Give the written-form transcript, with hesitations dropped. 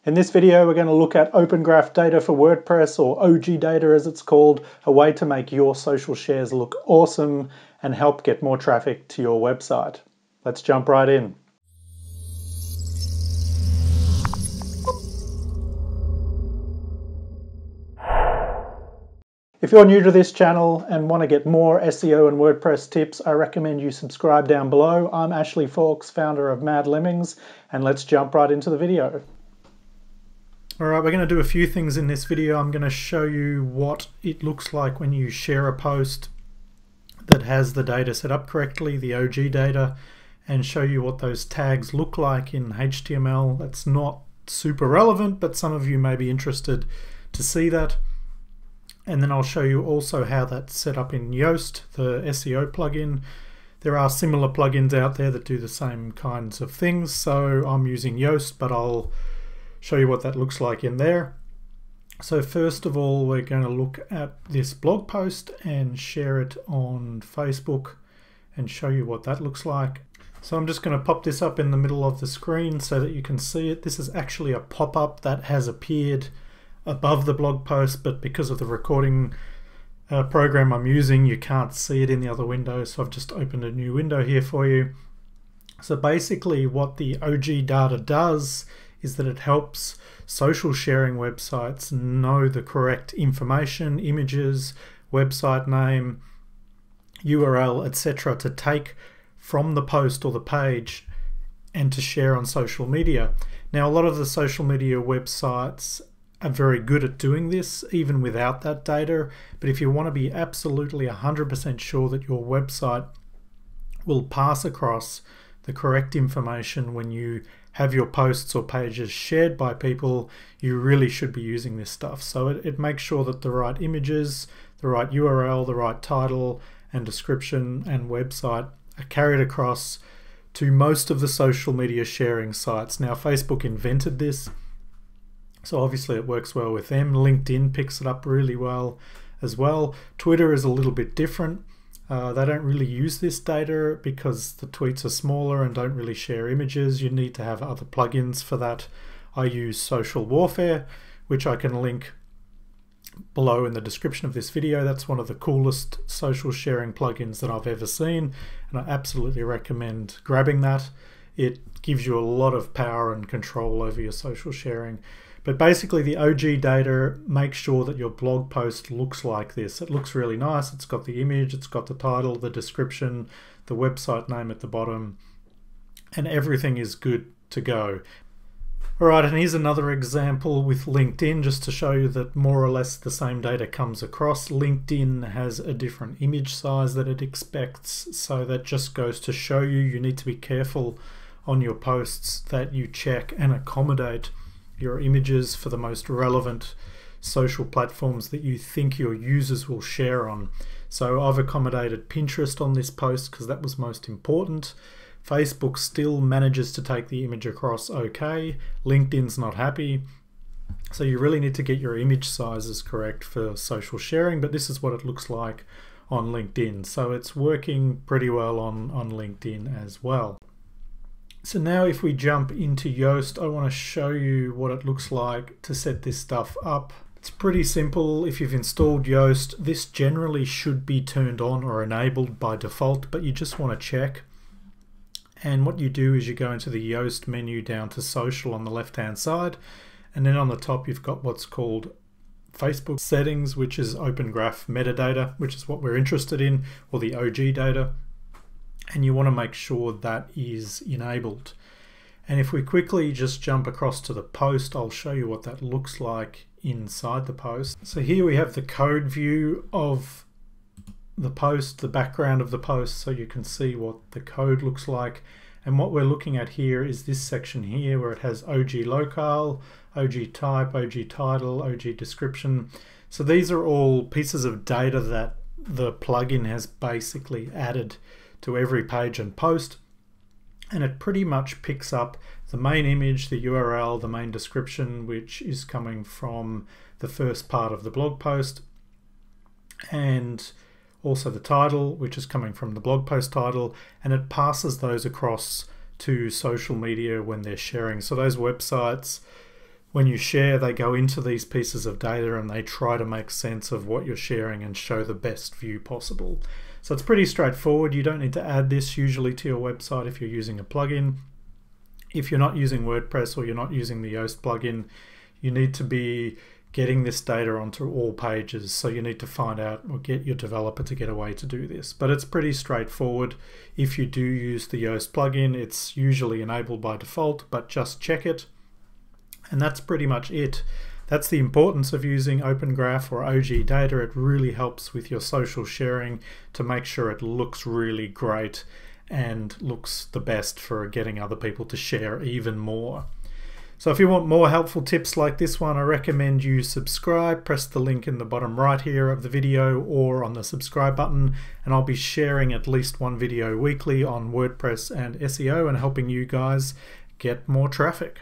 In this video, we're going to look at Open Graph data for WordPress, or OG data as it's called, a way to make your social shares look awesome and help get more traffic to your website. Let's jump right in. If you're new to this channel and want to get more SEO and WordPress tips, I recommend you subscribe down below. I'm Ashley Fawkes, founder of Mad Lemmings, and let's jump right into the video. Alright, we're going to do a few things in this video. I'm going to show you what it looks like when you share a post that has the data set up correctly, the OG data, and show you what those tags look like in HTML. That's not super relevant, but some of you may be interested to see that. And then I'll show you also how that's set up in Yoast, the SEO plugin. There are similar plugins out there that do the same kinds of things, so I'm using Yoast, but I'll show you what that looks like in there. So first of all, we're going to look at this blog post and share it on Facebook and show you what that looks like. So I'm just going to pop this up in the middle of the screen so that you can see it. This is actually a pop-up that has appeared above the blog post, but because of the recording program I'm using, you can't see it in the other window, so I've just opened a new window here for you. So basically what the OG data does is that it helps social sharing websites know the correct information, images, website name, URL, etc. to take from the post or the page and to share on social media. Now, a lot of the social media websites are very good at doing this even without that data, but if you want to be absolutely 100% sure that your website will pass across the correct information when you have your posts or pages shared by people, you really should be using this stuff. So it makes sure that the right images, the right URL, the right title and description and website are carried across to most of the social media sharing sites. Now, Facebook invented this, so obviously it works well with them. LinkedIn picks it up really well as well. Twitter is a little bit different. They don't really use this data because the tweets are smaller and don't really share images. You need to have other plugins for that. I use Social Warfare, which I can link below in the description of this video. That's one of the coolest social sharing plugins that I've ever seen, and I absolutely recommend grabbing that. It gives you a lot of power and control over your social sharing. But basically the OG data makes sure that your blog post looks like this. It looks really nice. It's got the image, it's got the title, the description, the website name at the bottom, and everything is good to go. Alright, and here's another example with LinkedIn, just to show you that more or less the same data comes across. LinkedIn has a different image size that it expects, so that just goes to show you need to be careful on your posts that you check and accommodate your images for the most relevant social platforms that you think your users will share on. So I've accommodated Pinterest on this post because that was most important. Facebook still manages to take the image across okay. LinkedIn's not happy. So you really need to get your image sizes correct for social sharing, but this is what it looks like on LinkedIn. So it's working pretty well on LinkedIn as well. So now if we jump into Yoast, I want to show you what it looks like to set this stuff up. It's pretty simple. If you've installed Yoast, this generally should be turned on or enabled by default, but you just want to check. And what you do is you go into the Yoast menu down to social on the left hand side, and then on the top you've got what's called Facebook settings, which is Open Graph metadata, which is what we're interested in, or the OG data. And you want to make sure that is enabled. And if we quickly just jump across to the post, I'll show you what that looks like inside the post. So here we have the code view of the post, the background of the post, so you can see what the code looks like. And what we're looking at here is this section here where it has OG locale, OG type, OG title, OG description. So these are all pieces of data that the plugin has basically added to every page and post, and it pretty much picks up the main image, the URL, the main description, which is coming from the first part of the blog post, and also the title, which is coming from the blog post title, and it passes those across to social media when they're sharing. So those websites when you share, they go into these pieces of data and they try to make sense of what you're sharing and show the best view possible. So it's pretty straightforward. You don't need to add this usually to your website if you're using a plugin. If you're not using WordPress or you're not using the Yoast plugin, you need to be getting this data onto all pages. So you need to find out or get your developer to get a way to do this. But it's pretty straightforward. If you do use the Yoast plugin, it's usually enabled by default, but just check it. And that's pretty much it. That's the importance of using Open Graph or OG data. It really helps with your social sharing to make sure it looks really great and looks the best for getting other people to share even more. So if you want more helpful tips like this one, I recommend you subscribe. Press the link in the bottom right here of the video or on the subscribe button, and I'll be sharing at least one video weekly on WordPress and SEO and helping you guys get more traffic.